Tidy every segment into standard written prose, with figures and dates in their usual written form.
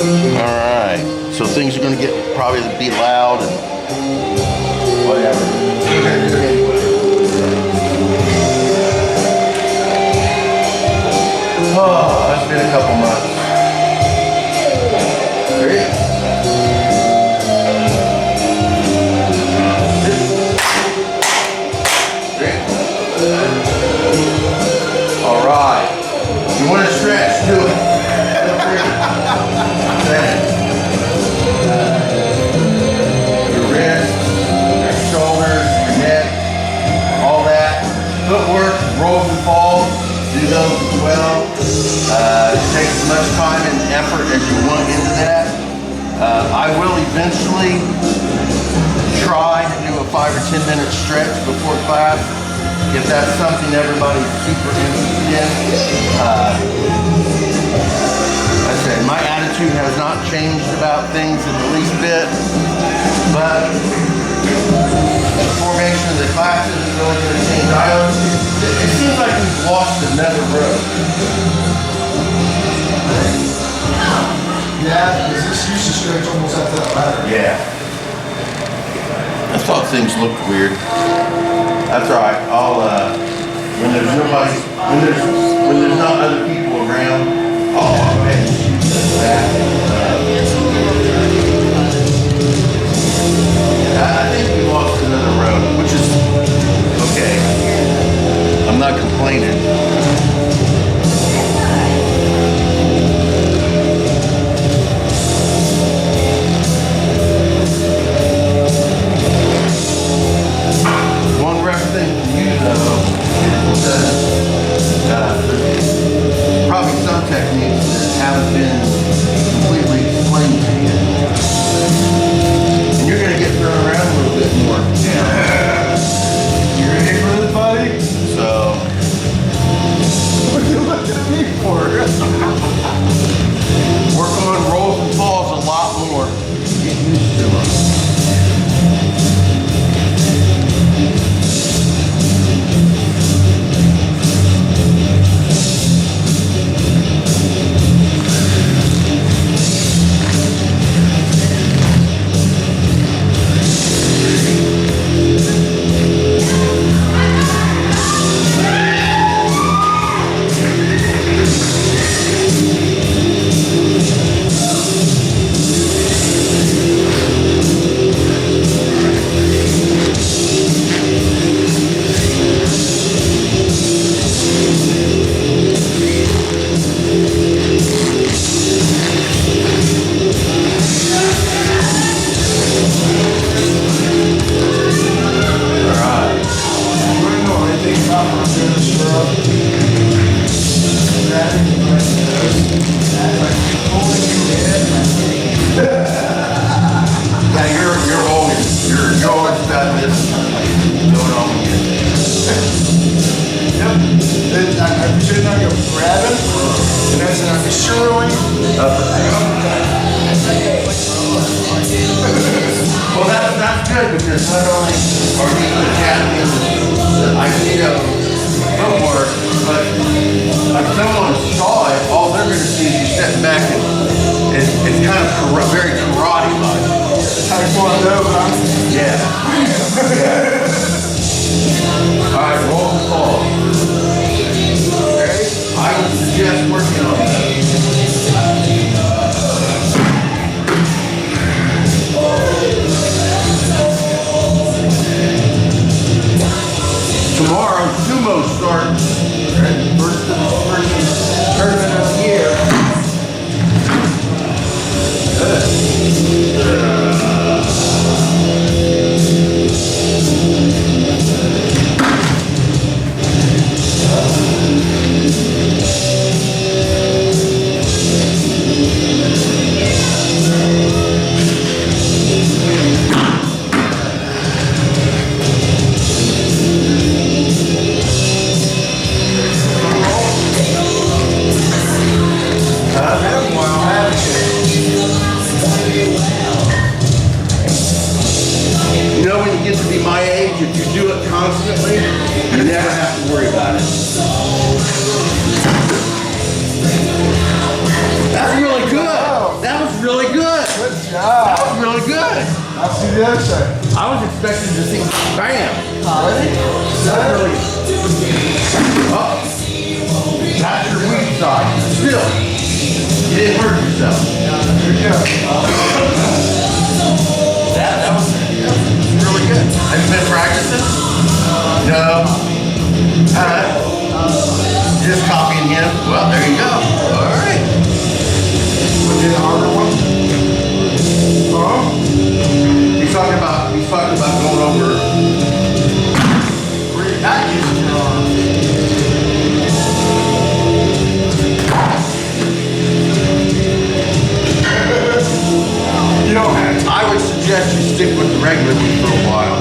Alright, so things are going to get probably be loud and whatever. We're going to do it anyway. Oh, it's been a couple months. Ready? Alright. You want to stretch, do it. Your wrists, your shoulders, your neck, all that. Footwork, rolls and falls, do those as well. Take as much time and effort as you want into that. I will eventually try to do a 5 or 10 minute stretch before class if that's something everybody's super interested in. I said, my attitude has not changed about things in the least bit, but the formation of the classes is really going to change. It seems like we've lost another road. Yeah, because this used to stretch almost at that ladder. Yeah. I thought things looked weird. That's all right. I'll when there's nobody, when there's not other people around, I'll go ahead and shoot that. I think we lost another road, which is okay. I'm not complaining. One rough thing to you though is there's probably some techniques that haven't been completely explained to you. And you're going to get thrown around a little bit more. Yeah. You ready for this, buddy? So. What are you looking at me for? Work on rolls and falls a lot more. Get used to them. Because not only are we the champions that I footwork, but if someone saw it, all they're going to see is you stepping back and it's kind of very karate-like. Taekwondo, huh? Yeah. Yeah. All right, roll the ball. Ready? I would suggest working on that. Tomorrow, sumo starts. Right? First tournament of the year. Good. job. That was really good. I'll see the other side. I was expecting to see bam. Ready? Set. Oh, that's your weak side. Still, you didn't hurt yourself. Here you go. That was really good. Have you been practicing? No. Just copying him. Well, there you go. All right. Was it a harder one? He's talking about going over. Where you got you? You don't have to. I would suggest you stick with the regular one for a while.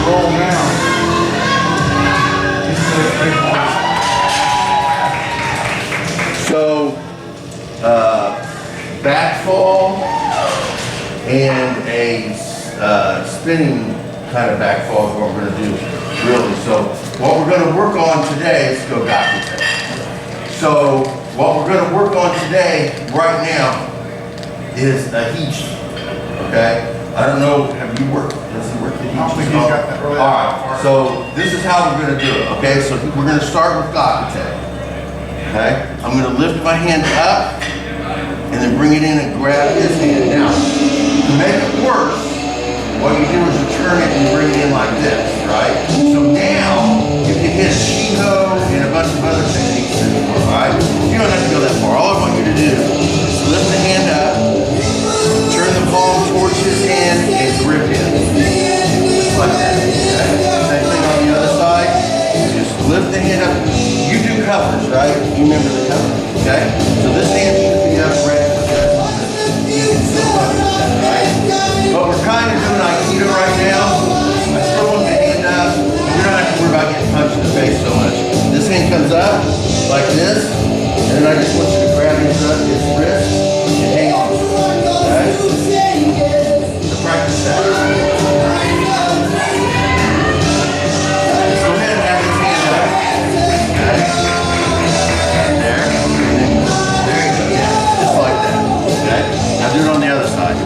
Roll now. So, back fall and a spinning kind of back fall is what we're going to do, really. So, what we're going to work on today is go back with it. So, what we're going to work on today, right now, is a heat. Okay? I don't know, have you worked? Does he work the heat? I don't think he's got that really All that far. right, so this is how we're going to do it. Okay, so we're going to start with Gakute. Okay, I'm going to lift my hand up and then bring it in and grab his hand. Now, to make it worse, what you do is you turn it and you bring it in like this, right? So now you can hit Shiho and a bunch of other techniques anymore, right? You don't have to go that far. All I want you to do is lift the hand up, turn the palm towards his hand and grip him. Just like that. Okay? Same thing on the other side. Just lift the hand up. You do covers, right? You remember the covers, okay? So this hand should be up ready for this. You can still cover that, right? But we're kind of doing Aikido right now. I still want the hand up. We don't have to worry about getting punched in the face so much. This hand comes up like this, and then I just want you to grab his wrist and hang on to it, okay? To practice that. Go ahead and have his hand up. Okay? There. There you go. Yeah. Just like that. Okay? Now do it on the other side.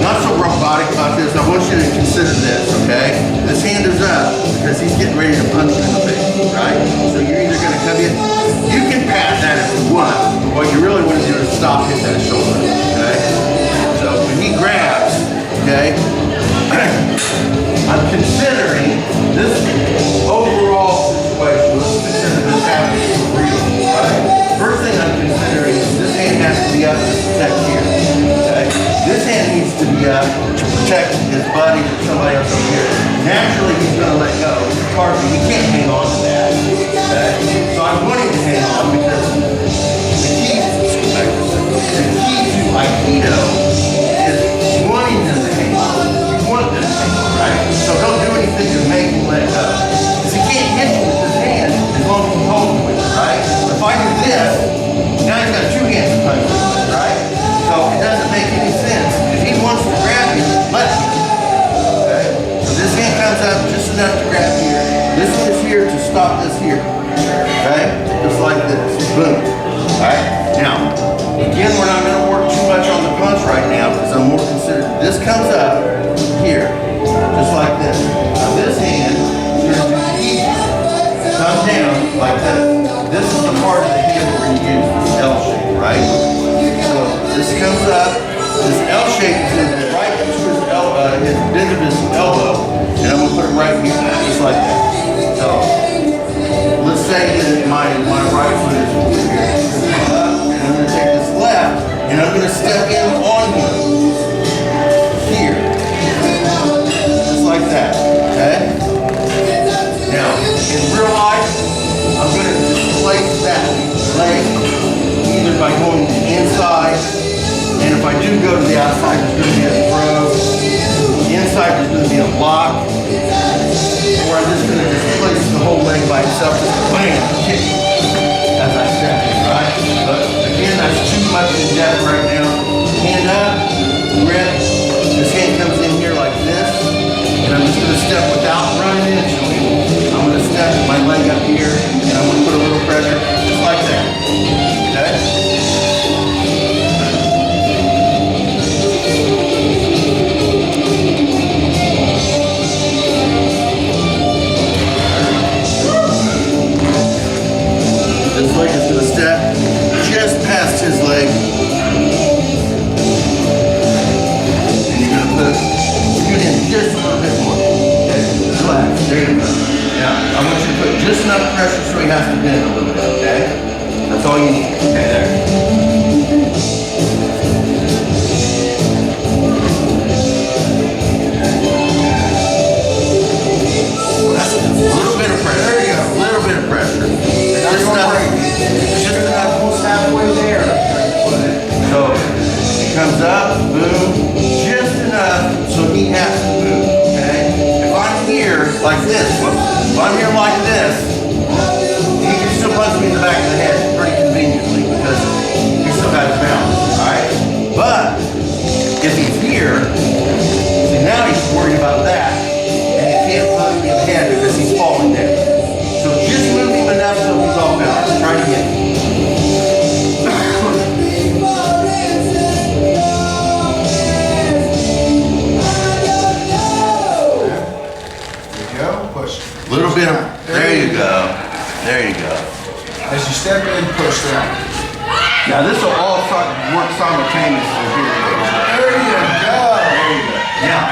Not so robotic about this. I want you to consider this, okay? This hand is up because he's getting ready to punch you in the face, right? So you're either going to come in. You can pat that if you want, but what you really want to do is stop hitting that shoulder, okay? So when he grabs, okay, I'm considering this overall situation. Let's consider this happening for real, right? First thing I'm considering is this hand has to be up to protect here, okay? This hand needs to be up to protect his buddy or somebody else over here. Naturally, he's going to let go. It's hard, but he can't hang on to that, okay? So I'm wanting to hang on because the key to Aikido is wanting them to hang on. You want them to hang on, right? So don't do anything to make him let go. Because he can't hit you with his hand as long as you hold him with it, right? If I do this, now he's got two hands to punch with, right? So it doesn't make any sense. If he wants to grab you, let him. Okay? So this hand comes up just enough to grab here. This one is here to stop this here. Okay? Just like this. Boom. Alright? Now, again, we're not going to work too much on the punch right now because I'm more considered. This comes up here. Just like this. Now this hand is going to do easy. Come down like this. This is the part of the hand we're going to use, this L shape, right? So this comes up. This L shape is going to go right into his bend of his elbow. And I'm going to put it right here, just like that. So let's say that my right foot is over here. And I'm going to take this left, and I'm going to step in on him. Here. Just like that. Okay? Now, in real life, I'm going to displace that leg either by going to the inside, and if I do go to the outside, there's going to be a throw. The inside, there's going to be a block. Or I'm just going to displace the whole leg by itself, just bam, kick as I step in, right? in depth right now. Hand up, grip. This hand comes in here like this. And I'm just gonna step without running into it. I'm gonna step my leg up here and I'm gonna put a little pressure, just like that. Okay? This leg is gonna step just past his leg. And you're gonna put, scoot in just a little bit more. Okay, relax, there you go. Now, I want you to put just enough pressure so he has to bend a little bit, okay? That's all you need, okay, there. That's a little bit of pressure, there you go, a little bit of pressure. Just enough. Almost halfway there. So it comes up, boom, just enough so he has to move, okay? If I'm here like this, if I'm here like this, he can still punch me in the back of the head pretty conveniently because he still has balance, alright? But if he's here, see now he's worried about that and he can't punch me in the head because he's falling down. So just move him enough so he's off balance. Try to get him. Little bit of, there you go. There you go. As you step in, push down. Now this will all work simultaneously. There you go. There you go. Now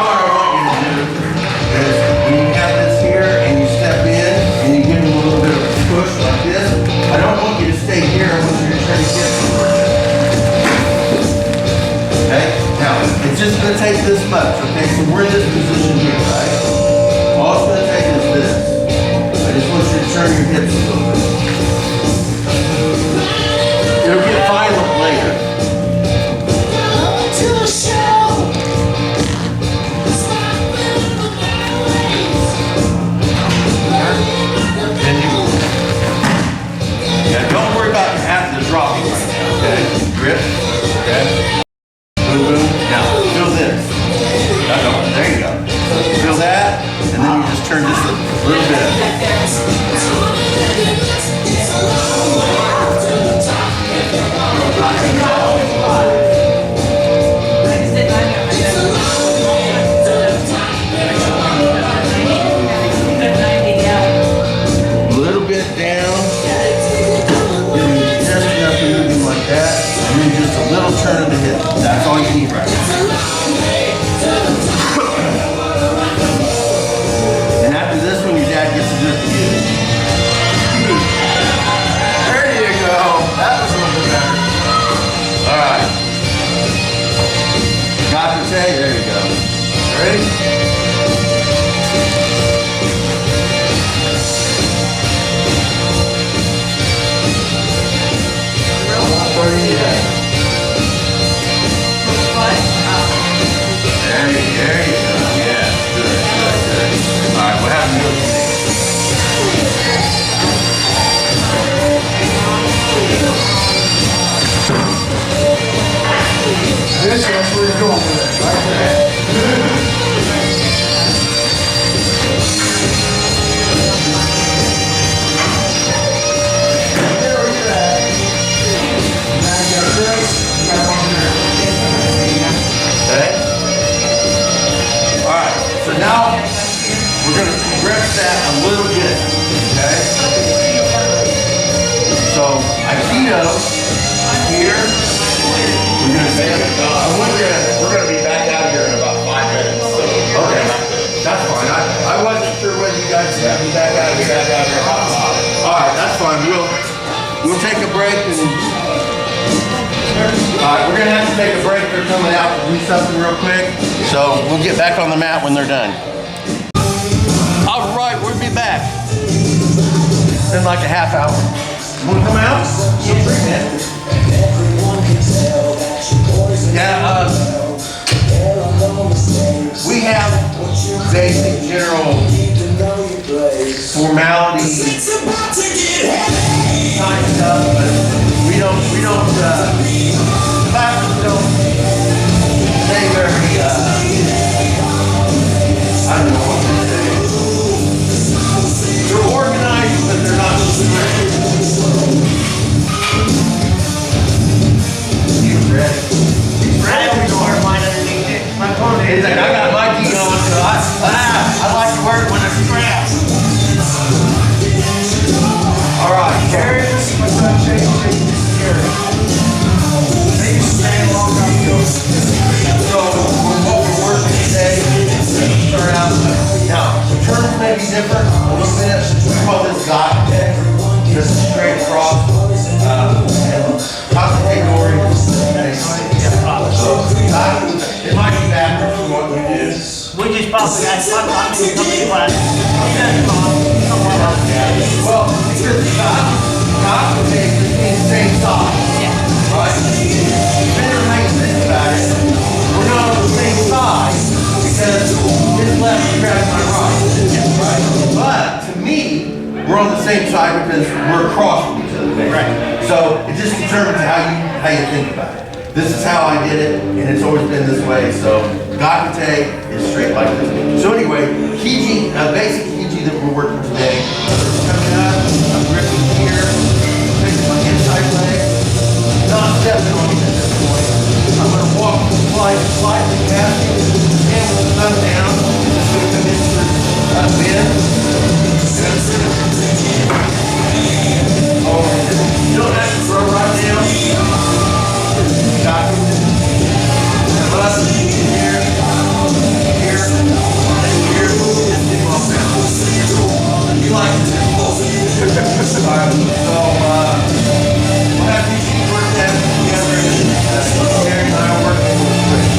what I want you to do is when you have this here and you step in and you give him a little bit of a push like this, I don't want you to stay here. I want you to try to get somewhere. Okay? Now, it's just going to take this much, okay? So we're in this position here, right? All it's going to take is this. I just want you to turn your hips a little bit. It'll get violent later. Now don't worry about having to drop it right now, okay? Grip, okay? Boom, boom. Now, feel this. There you go. Feel that, and then you just turn just a little bit. A little bit down. Just enough to move him like that, and then just a little turn of the hip. That's all you need right now. And after this one, your dad gets to do it to you. There you go. That was a little bit better. All right. Got to say, there you go. Ready? There you go. Yeah, good. All right, what happened to you? This is where you're going with it, right there. There we go. Now you got this, you got one here. Okay? All right, so now we're going to progress that a little bit, okay? So, Aikido, here, we're going to say, We're gonna be back out here in about 5 minutes. So okay, that's fine. I wasn't sure whether you guys would be back out here. All right, that's fine. We'll take a break and. All right, we're gonna have to take a break. They're coming out to do something real quick, so we'll get back on the mat when they're done. All right, we'll be back in like a half hour. You wanna come out? Feel free, man. Yeah, we have basic general formality kind of stuff, but we don't classes don't stay very, I don't know what to say. They're organized, but they're not strict. You ready? I always wear mine underneath it. My phone He's is like, I got my key on, so I like to wear it when it's strapped. All right, Gary, this is my son, Jake. Gary. They used to stay a long time ago. so what we're working today, start out, now, the terms may be different a little bit. We call this God today. This is straight across, category. So, it might be backwards from what we did. We just probably got one company class. Well, because God would take the same size. Right? Depending on how you think about it, we're not on the same side because his left grabs my right. Right? But to me, we're on the same side because we're across from each other. Right. So it just determines how you think about it. This is how I did it, and it's always been this way. So Gakute is straight like this. So anyway, Kiji, basic Kiji that we're working today. Coming up, I'm gripping here, fixing my inside leg. Not stepping on it at this point. I'm going to walk slightly past it, and with the thumb down, just going to come into this bend. Oh, you don't have to throw right down. Got it. Come up, here, here, and here, and then off down. You like it? Alright, so, we'll have these sheets work that together, and Gary and I are working with it.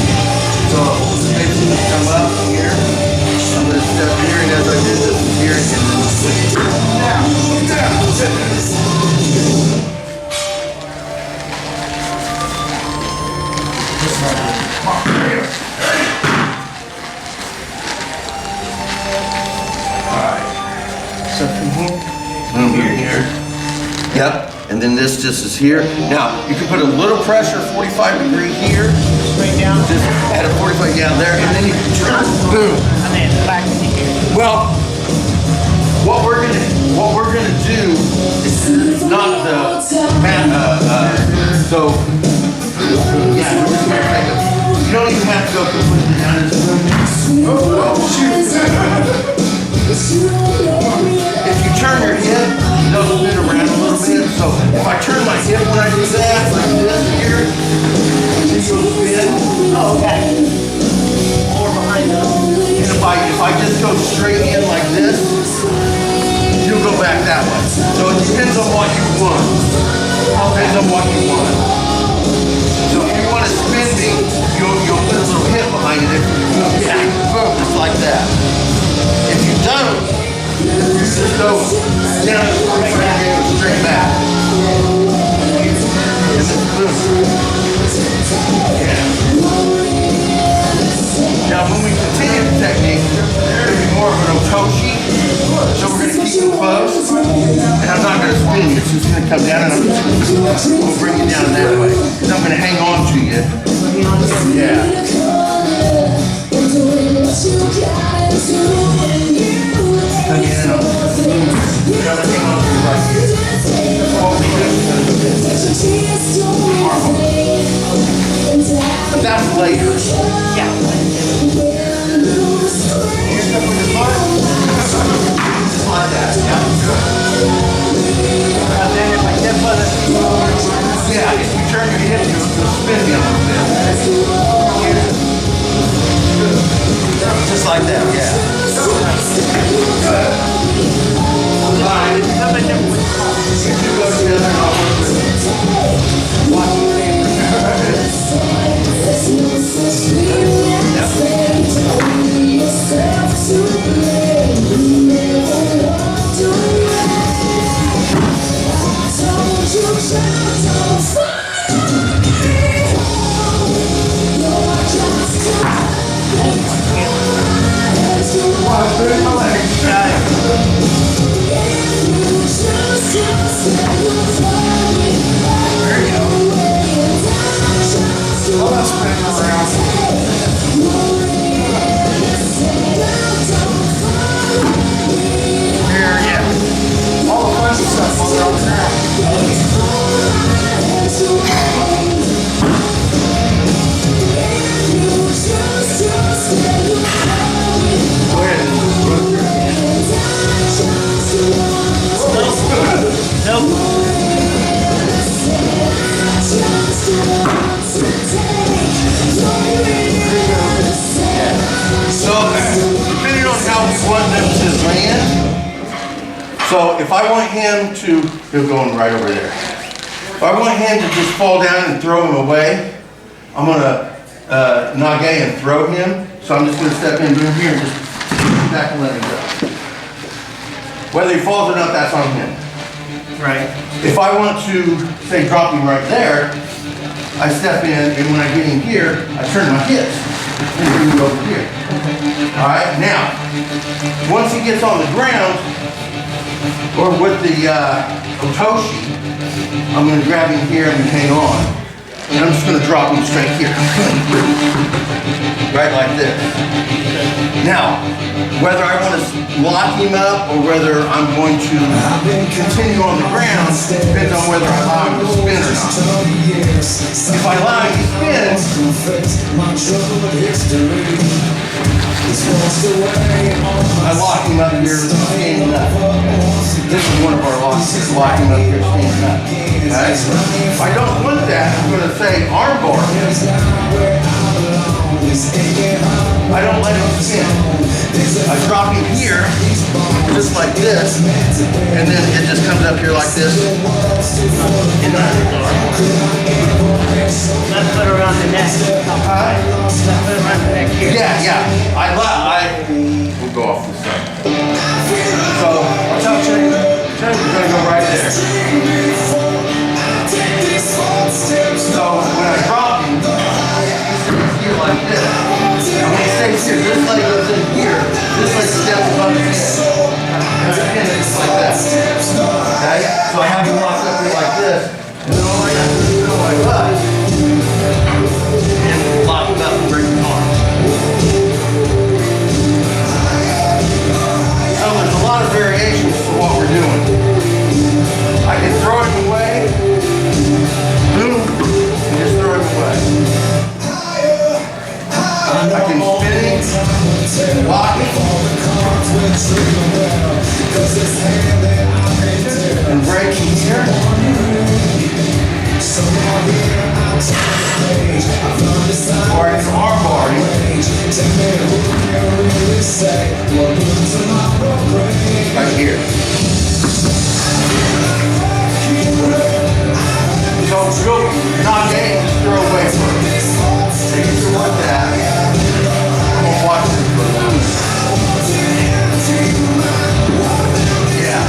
So, basically come up here, I'm going to step here, and as I do this, here, and then switch. Now. So from here, Here. Yep, and then this just is here. Now, you can put a little pressure, 45 degree here, straight down, just at a 45, yeah, there, and then you can turn, boom. and then back to here. Well, what we're gonna do is not the, so, yeah, we're just gonna take it. You don't even have to go completely down this room. Oh, shoot. If you turn your hip, it'll spin around a little bit. So if I turn my hip when I do that, like this here, then you'll spin. Oh, okay. More behind them. And if I just go straight in like this, you'll go back that way. So it depends on what you want. Depends on what you want. So if you want to spin me, you'll put a little hip behind it. If you move back, boom, just like that. If you don't, you just go down and straight back. And then boom. Yeah. Now when we continue the technique, there's going to be more of an otoshi. So we're going to keep it close. And I'm not going to spin you. It's just going to come down and we'll bring you down that way. And I'm going to hang on to you. Yeah. Again, I'm going to hang on to you right here. All we do is but that's later. Yeah. Just like that. Yeah. And then if I get further, Yeah, if you turn your hip, you'll spin me a little bit. Just like that, yeah. Alright. You go together and I'll work with you. Watch the yeah. So if I want him to, he'll go right over there. If I want him to just fall down and throw him away, I'm gonna nage and throw him. So I'm just gonna step in here and just back and let him go. Whether he falls or not, that's on him. Right. If I want to, say, drop him right there, I step in, and when I get in here, I turn my hips and bring him over here. All right, now, once he gets on the ground, or with the Otoshi, I'm going to grab him here and hang on. And I'm just going to drop him straight here. Right like this. Now, whether I want to lock him up or whether I'm going to continue on the ground depends on whether I allow him to spin or not. If I allow him to spin, I lock him up here standing up. This is one of our locks. Lock him up here standing up. Okay? If I don't want that, I'm going to say arm bar. I don't let him spin. I drop him here, just like this, and then it just comes up here like this. And Let's put around the neck. Let's put around the neck here. yeah. We'll go off this side. So, watch out, Shane. We're gonna go right there. So, when I drop him, he's here like this. And when he stays here, this leg goes in here, this leg steps above his head. And I pin it just like that. Okay? So I have him locked up here like this, and then all I have to do is go like that. And lock him up and break his arm. So there's a lot of variations to what we're doing. I can throw him away, boom, and just throw him away. I can spin him, lock him, and break him here. Or I can arm bar him. Right here. So go not game, just throw away first. Take it through like that. I'm gonna watch this for a moment. Yeah.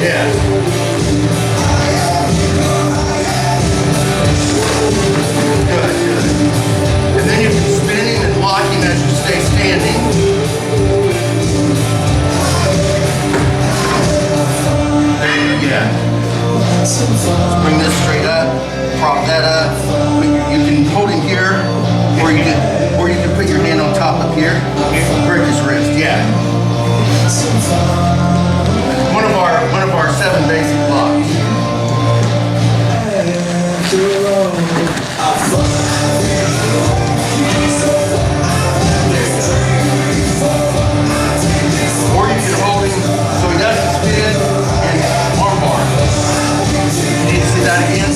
Yeah. Good. And then you can spin him and lock him as you stay standing. There you go. Bring this straight up, prop that up. You can hold him here, or you can put your hand on top up here. Break his wrist. Yeah. One of our 7 basic locks. Or you can hold him so he doesn't spin and arm bar. You need to see that again?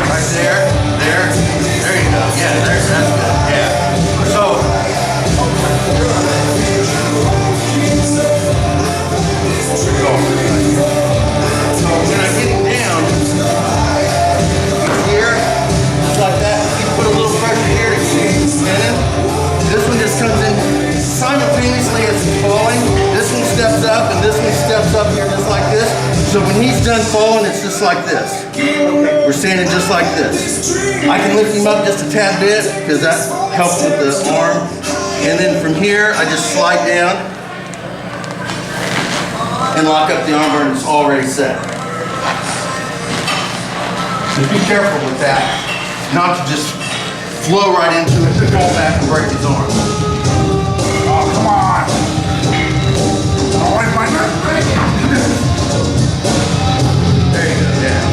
Right there, there you go. Yeah, that's good. Yeah. So when I get him down here, just like that, you put a little pressure here to keep him spinning. This one just comes in simultaneously as he's falling. This one steps up and this one steps up here just like this. So when he's done falling, it's just like this. We're standing just like this. I can lift him up just a tad bit because that helps with the arm. And then from here, I just slide down and lock up the armbar and it's already set. Just be careful with that, not to just flow right into it, to fall back and break his arm. Oh, come on. Oh, if I not break it. There you go, yeah.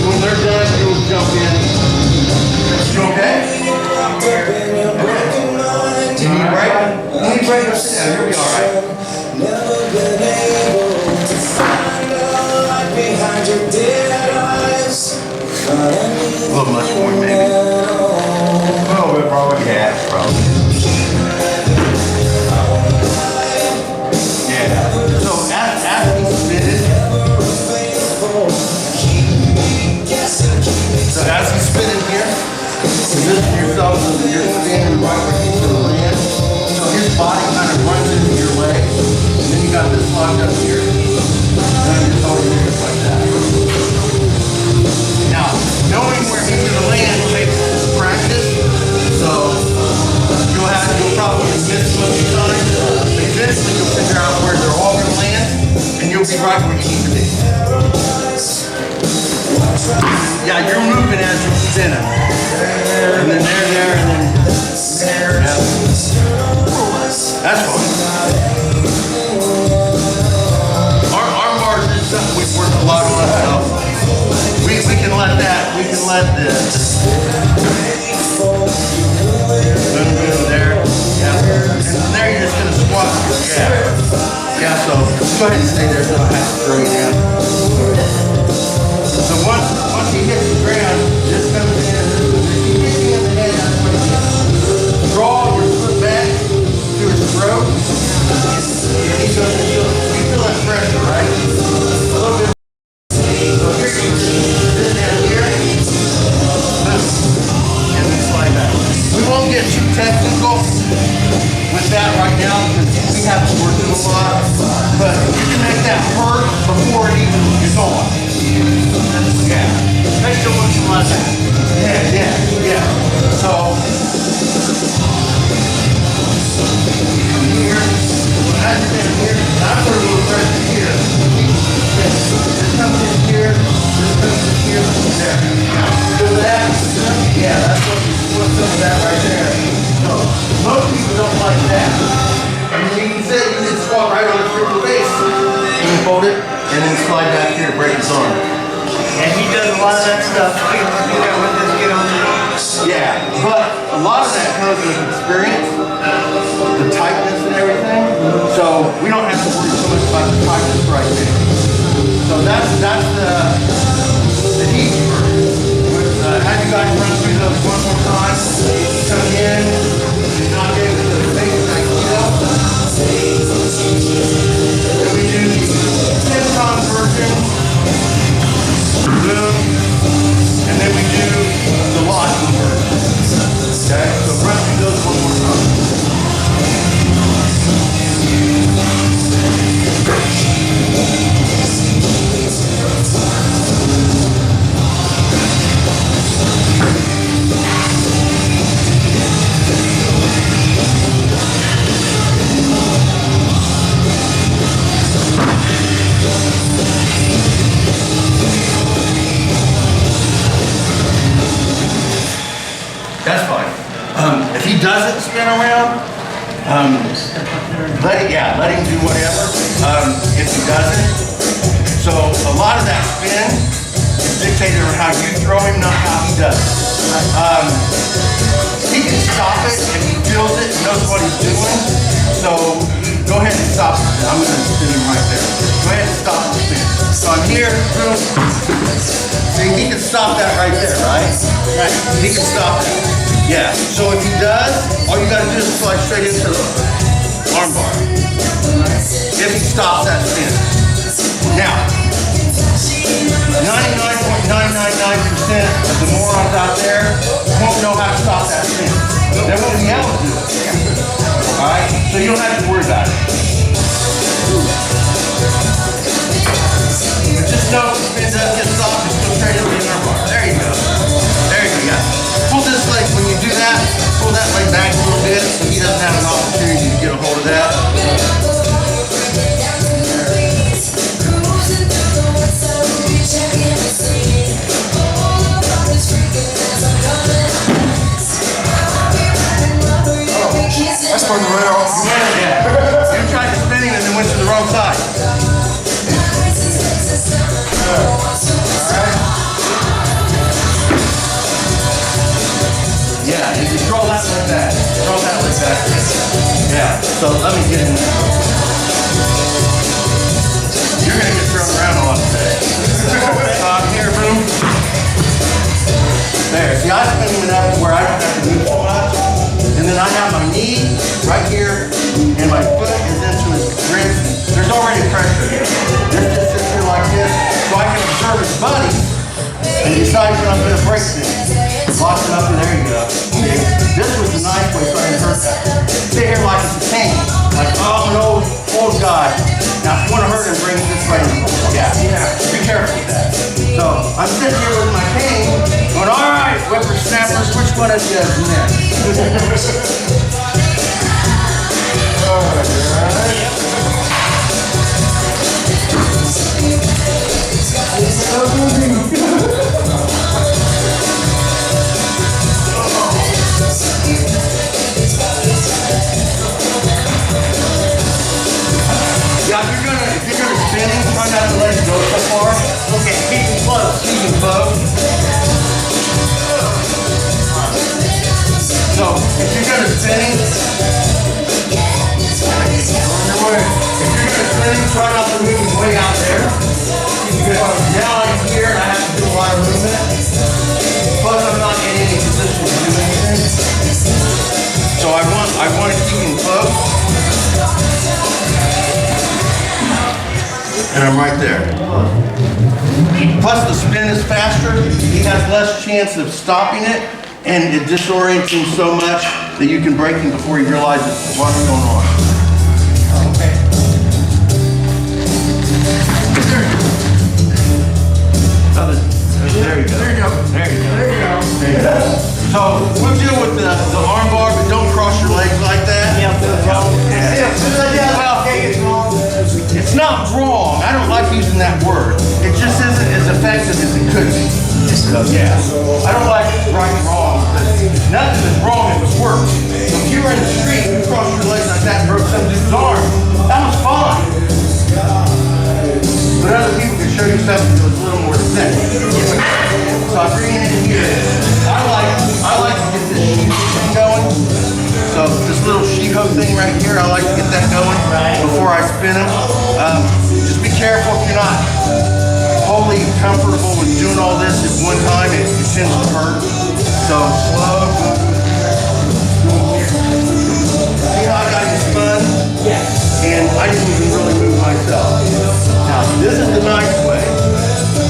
When they're done, you'll jump in. You okay? You need a break? You need a break? Sit down, you'll be all right. Never been able to find a light behind your dead eyes. A little much more, maybe. A little bit, probably. Yeah, probably. Yeah. So as he's spinning, here, position yourself so that you're standing right where he's going to land. So his body kind of runs into your leg, and then you got this locked up here. And then you're totally just like that. Now, knowing where he's going to land takes practice, so you'll probably miss him a few times. Eventually you'll figure out where they're all going to land, and you'll be right where you need to be. Yeah, you're moving as you're spinning. And then there, and then there. Yeah. That's fine. Our bars is something we've worked a lot on, so we can let this. Boom, there. Yeah. And there you're just going to squat. Yeah. Yeah, so go ahead and stay there so I have to throw you down. So once he hits the ground, this comes in. If you hit him in the head, that's what he does. Draw your foot back to his throat. And he goes, you feel that pressure, right? A little bit. So here you sit down here. Boom. And then slide back. We won't get too technical with that right now because we have to work it a lot. But you can make that hurt before it even is on. Yeah. Make sure once you want that. Yeah. So here, as you're in here, I put a little pressure here. This comes in here, this comes in here, there. Feel that? Yeah, that's what some of that right there. So most people don't like that. I mean, you can squat right on the front face, and then fold it, and then slide back here to break his arm. And he does a lot of that stuff. We can do that with this get on there. Yeah, but a lot of that comes with experience, the tightness and everything. So we don't have to worry so much about the tightness right there. So that's the easy version. Have you guys run through those one more time? Come in, knock in with the face like Then we do the 10-ton version. Boom. And then we do the locking version. Okay? So run through those one more time. That's fine. If he doesn't spin around, let him do whatever. If he doesn't, so a lot of that spin is dictated on how you throw him, not how he does it. He can stop it if he feels it, knows what he's doing. So go ahead and stop it. I'm going to spin him right there. Go ahead and stop the spin. So I'm here. Boom. See, he can stop that right there, right? Right. He can stop it. Yeah. So if he does, all you got to do is slide straight into the arm bar. If he stops that spin. Now, 99.999% of the morons out there won't know how to stop that spin. They won't be able to do it. Alright? So you don't have to worry about it. But just know if the spin does get stopped, just go straight into the arm bar. There you go. There you go. Pull this leg, when you do that, pull that leg back a little bit so he doesn't have an opportunity to get a hold of that. So let me get in there. You're gonna get thrown around a lot today. Here, boom. There. See, I spin him enough to where I don't have to move so much. And then I have my knee right here, and my foot is into his wrist. There's already pressure here. This just sits here like this, so I can observe his buddy and decide when I'm gonna break things. Lock it up, and there you go. See? This was the nice way, so I didn't hurt that. Sit here like it's a cane. Like, oh, an old guy. Now, if you want to hurt him, bring this right in. Yeah. Be careful with that. So, I'm sitting here with my cane, going, all right, whippersnappers, which one of you is next? Yeah, if you're gonna spinning, try not to let it go so far. Okay, keep it close, keep it close. So, if you're gonna spinning, try not to move way out there. Because now I'm here and I have to do a lot of movement. Plus I'm not in any position to do anything. So I want to keep him close. And I'm right there. Plus the spin is faster. He has less chance of stopping it, and it disorients him so much that you can break him before he realizes what's going on. Okay. There you go. There you go. There you go. There you go. There you go. So we'll deal with the arm bar, but don't cross your legs like that. Yeah, well, it's not wrong. I don't like using that word. It just isn't as effective as it could be. So yeah, I don't like right and wrong, because nothing is wrong if it works. So if you were in the street and you crossed your legs like that and broke some dude's arm, that was fine. But other people can show you something that was a little more thick. So I'm bringing it in here. I like to get this sheet thing going. So this little sheet hook thing right here, I like to get that going before I spin them. Just be careful if you're not wholly comfortable with doing all this at one time. It tends to hurt. So slow. See how I got it spun? And I didn't even really move myself. Now, this is the nice way.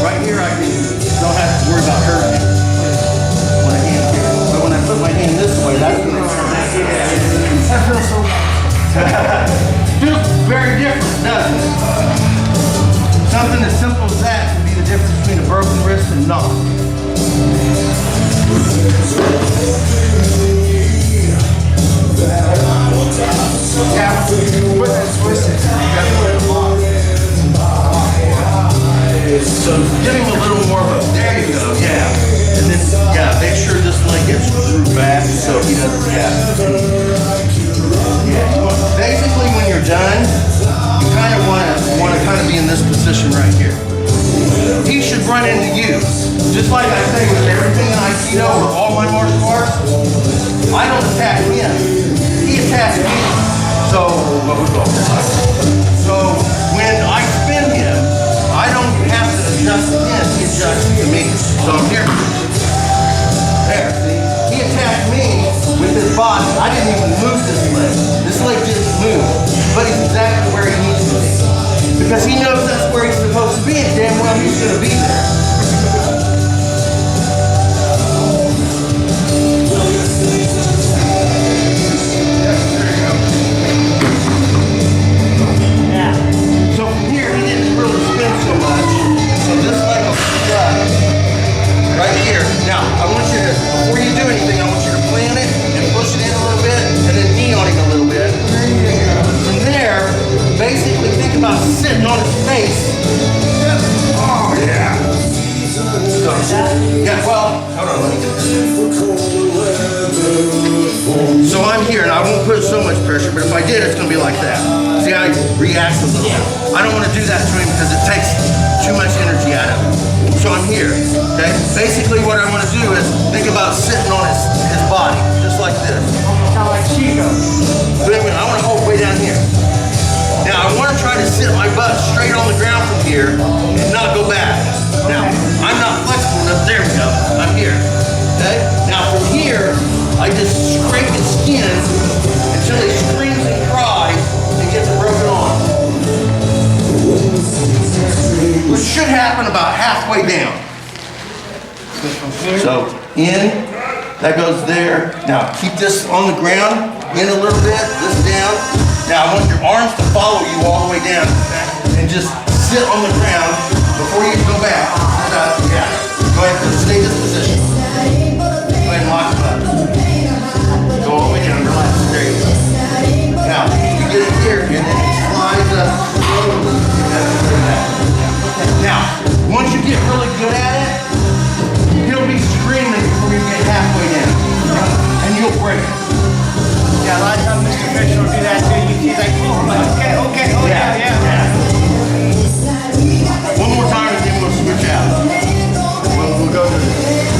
Right here, I don't have to worry about hurting my hand here. But when I put my hand this way, that's when it hurts. That feels so feels very different, doesn't it? Something as simple as that can be the difference between a broken wrist and not. Yeah, put that twisted. You gotta put it on. So give him a little more of a, there you go, yeah. And then, yeah, make sure this leg gets screwed back so he doesn't, basically when you're done, you kind of want to be in this position right here. He should run into you. Just like I say with everything in Aikido or all my martial arts, I don't attack him. He attacks me. So when I spin him, I don't have to adjust to him, he adjusts to me. So I'm here. There, see? He attacked me with his body. I didn't even move this leg. This leg didn't move. But he's exactly where he needs to be. Because he knows that's where he's supposed to be, and damn well he's going to be there. So from here, he didn't really spin so much. So this leg will be right here. Now, I want you to, before you do anything, I want you to plant it and push it in a little bit, and then knee on him a little bit. From there, basically think about sitting on his face. Oh, yeah. So, yeah, well, hold on, let me get this. So I'm here, and I won't put so much pressure, but if I did, it's going to be like that. See how he reacts a little bit? I don't want to do that to him because it takes too much energy out of him. So I'm here, okay? Basically what I want to do is think about sitting on his body, just like this. Kind of like Chico. But anyway, I want to hold way down. here and not go back. Now, I'm not flexible enough. There we go. I'm here. Okay? Now from here, I just scrape the skin until he screams and cries and gets broken on. Which should happen about halfway down. So in, that goes there. Now keep this on the ground, in a little bit, this down. Now I want your arms to follow you all the way down and just sit on the ground before you go back. Yeah. Go ahead and stay this position. Go ahead and lock it up. Go all the way down, relax. There you go. Now, you get it here and then it slides up slowly. Now, once you get really good at it, he'll be screaming before you get halfway down. And you'll break it. Yeah, a lot of times Mr. Fisher will do that too. He's like, oh, okay, oh yeah. One more time and then we'll switch out. We'll go to this.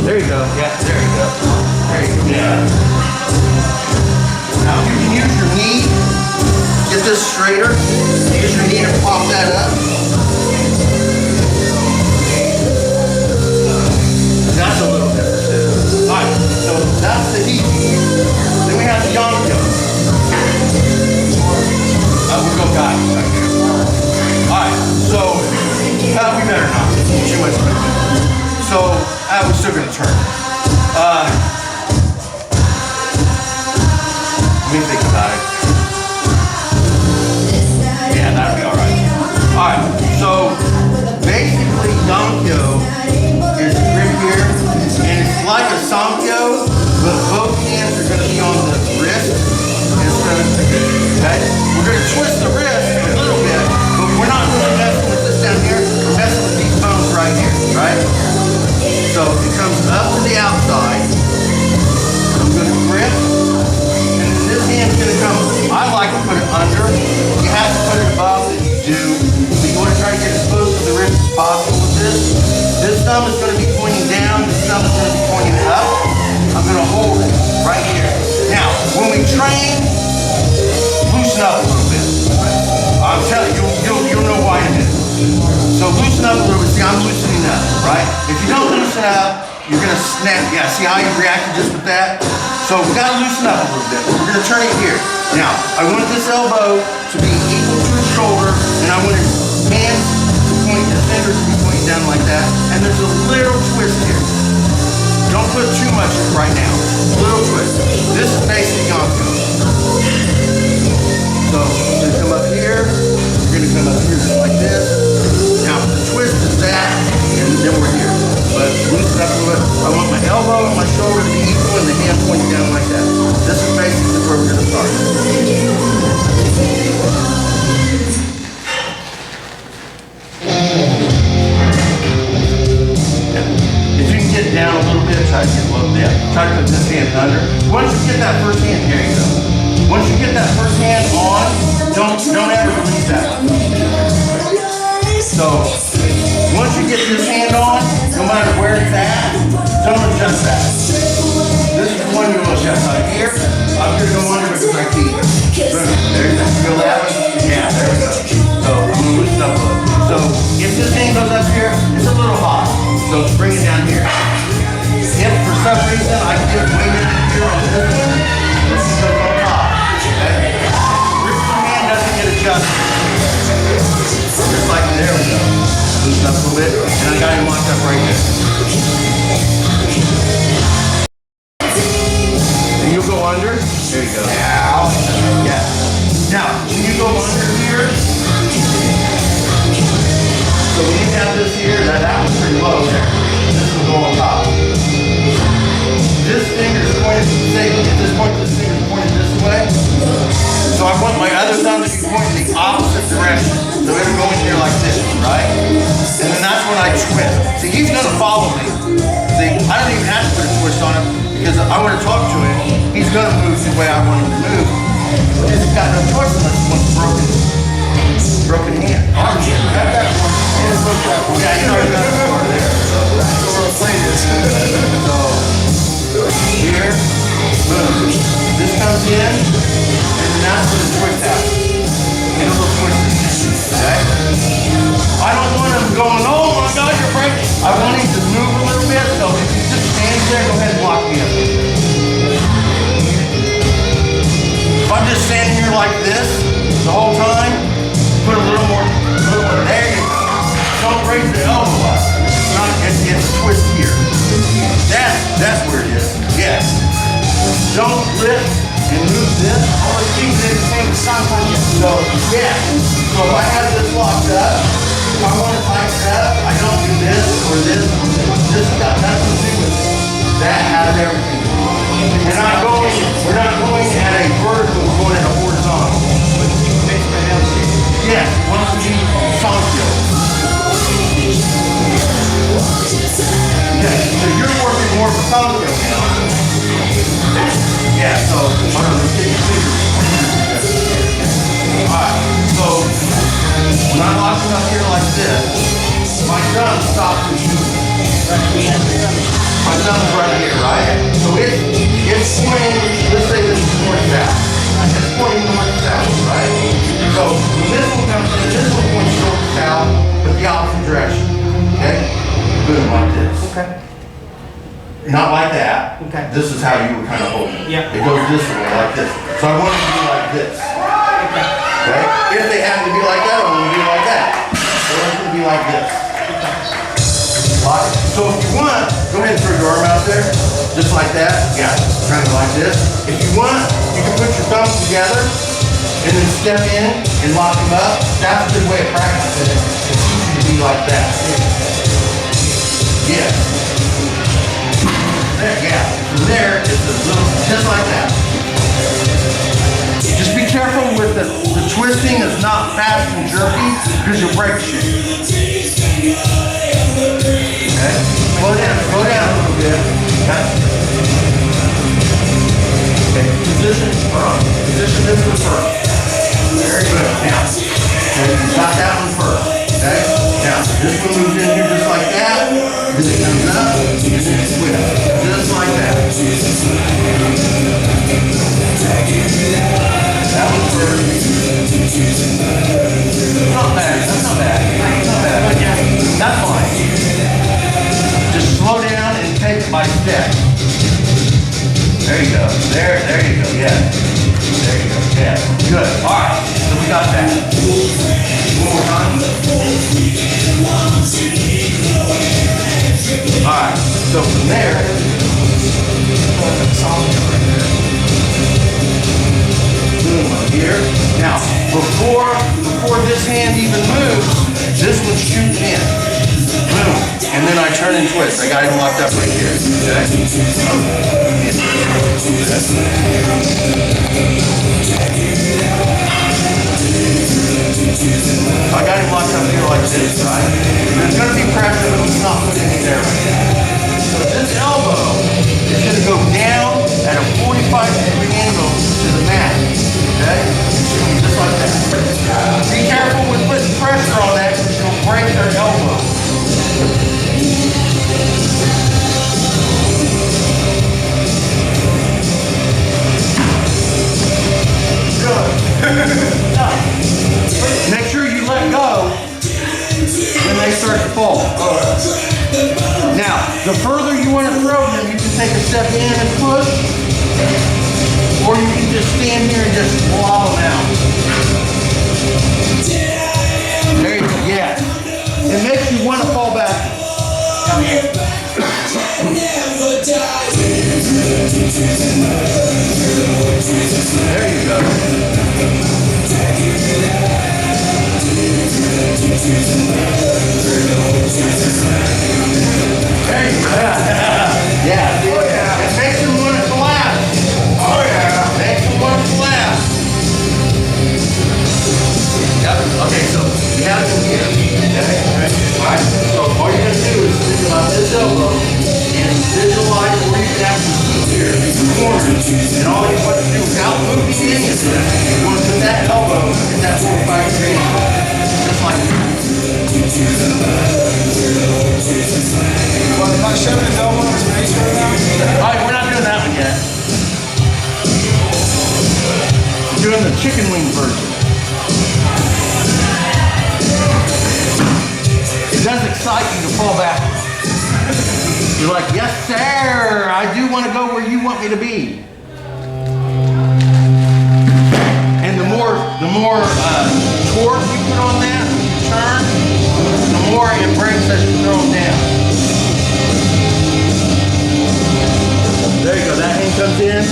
There you go. Yeah, there you go. There you go. Yeah. Now you can use your knee. Get this straighter. Use your knee to pop that up. That's a little different too. Alright, so that's the heat. Then we have the Yonko. We'll go back a second. Alright, so we better not. Too much better. So we're still gonna turn. Let me think about it. Yeah, that'll be alright. Alright, so basically Yonko is grip here, and it's like a Sankyo, but both hands are gonna be on the wrist. Okay? We're gonna twist the wrist a little bit, but we're not really messing with this down here. We're messing with these bones right here, right? So it comes up to the outside. I'm gonna grip, and then this hand's gonna come. I like to put it under. You have to put it above, and you do. But you want to try to get as close to the wrist as possible with this. This thumb is going to be pointing down. This thumb is going to be pointing up. I'm going to hold it right here. Now, when we train, loosen up a little bit. I'm telling you, you'll know why in a minute. So loosen up a little bit. See, I'm loosening up, right? If you don't loosen up, you're going to snap. Yeah, see how you reacted just with that? So we got to loosen up a little bit. We're going to turn it here. Now, I want this elbow to be equal to his shoulder, and I want his hands to point, his fingers to be pointing down like that. And there's a little twist here. Don't put too much right now. Little twist. This is basic Yonko. So you're going to come up here. You're going to come up here just like this. Now the twist is that, and then we're here. But loosen up a little bit. I want my elbow and my shoulder to be equal and the hand pointing down like that. This is basically where we're going to start. If you can get down a little bit, try to get a little down. Try to put this hand under. Once you get that first hand, here you go. Once you get that first hand on, don't ever release that one. So once you get this hand on, no matter where it's at, don't adjust that. This is the one you'll adjust right here. I'm going to go under because I keep. Boom. There you go. Feel that one? Yeah, there we go. So I'm going to loosen up a little. So if this hand goes up here, it's a little hot. So bring it down here. If for some reason I get weighted here on this one, this is goes on top. Okay? This hand doesn't get adjusted. Just like there we go. Loosen up a little bit, and I got him locked up right there. And you'll go under. There you go. Yeah. Now, when you go under here, so when you have this here, that was pretty low there. This will go on top. This finger is pointed, say at this point, this finger is pointed this way. So I want my other thumb to be pointing the opposite direction. So it'll go in here like this, right? And then that's when I twist. See, he's gonna follow me. See, I don't even have to put a twist on him because I want to talk to him. He's gonna move the way I want him to move. Because he's got no choice unless he wants broken hand. Arm hand. Got that one. Yeah, you already got the floor there. So we'll play this. So here, boom. This comes in, and that's where the twist happens. And a little twist. lift and move this. All the things that the same sometimes. So, yeah. So if I have this locked up, if I want to tighten it up, I don't do this or this. This has got nothing to do with it. That has everything. We're not going at a vertical, we're going at a horizontal. Yes, once we Sancho. Okay, so you're working more for Sancho now. Yeah, so I'm gonna get your fingers. Alright, so when I lock it up here like this, my thumb stops at you. My thumb's right here, right? So it's pointing, let's say this is north-south. It's pointing north-south, right? So when this one comes in, this one points north-south, but the opposite direction. Okay? Boom, like this. Okay. Not like that. Okay. This is how you would kind of hold it. Yeah. It goes this way, like this. So I want it to be like this. Okay? If they happen to be like that, I want it to be like that. So it's going to be like this. Alright, so if you want, go ahead and throw your arm out there, just like that. Yeah, kind of like this. If you want, you can put your thumbs together and then step in and lock them up. That's a good way of practicing it. It's easy to be like that. Yeah. There, yeah. From there, it's a little, just like that. Just be careful with the twisting is not fast and jerky because you'll break shit. Okay? Slow down a little bit. Okay? Okay, position this one first. Very good. Now, okay, you got that one first. Okay? Now, this one moves in here just like that. Then it comes up, and then it twists. Just like that. That one's first. Not bad, that's not bad. Not bad. That's fine. Just slow down and take it by step. There you go. There you go. Yeah. There you go. Yeah. Good. All right. So we got that. One more time. All right. So from there, boom up here. Now, before this hand even moves, this one's shooting in. Boom. And then I turn and twist. I got him locked up right here. I got him locked up here like this, right? There's going to be pressure, but he's not putting it there right now. So this elbow is going to go down at a 45-degree angle to the mat. Okay? Just like that. Be careful with putting pressure on that because you'll break their elbow. Make sure you let go when they start to fall. Now, the further you want to throw them, you can take a step in and push, or you can just stand here and just blob them out. There you go, yeah. It makes you want to fall back. Down here. There you go. There you go. Yeah. Oh, yeah. It makes them want to collapse. Oh, yeah. Makes them want to collapse. Yep. Okay, so you have it here. Okay. Alright. So all you're going to do is think about this elbow and visualize where you can actually see here. And all you want to do without moving any of this, you want to put that elbow in that 45 degree angle. Just like that. Well, am I showing his elbow in his face right now? Alright, we're not doing that one yet. We're doing the chicken wing version. It does excite you to fall backwards. You're like, yes sir, I do want to go where you want me to be. And the more torque you put on that, turn, the more it breaks as you throw them down. There you go, that hand comes in.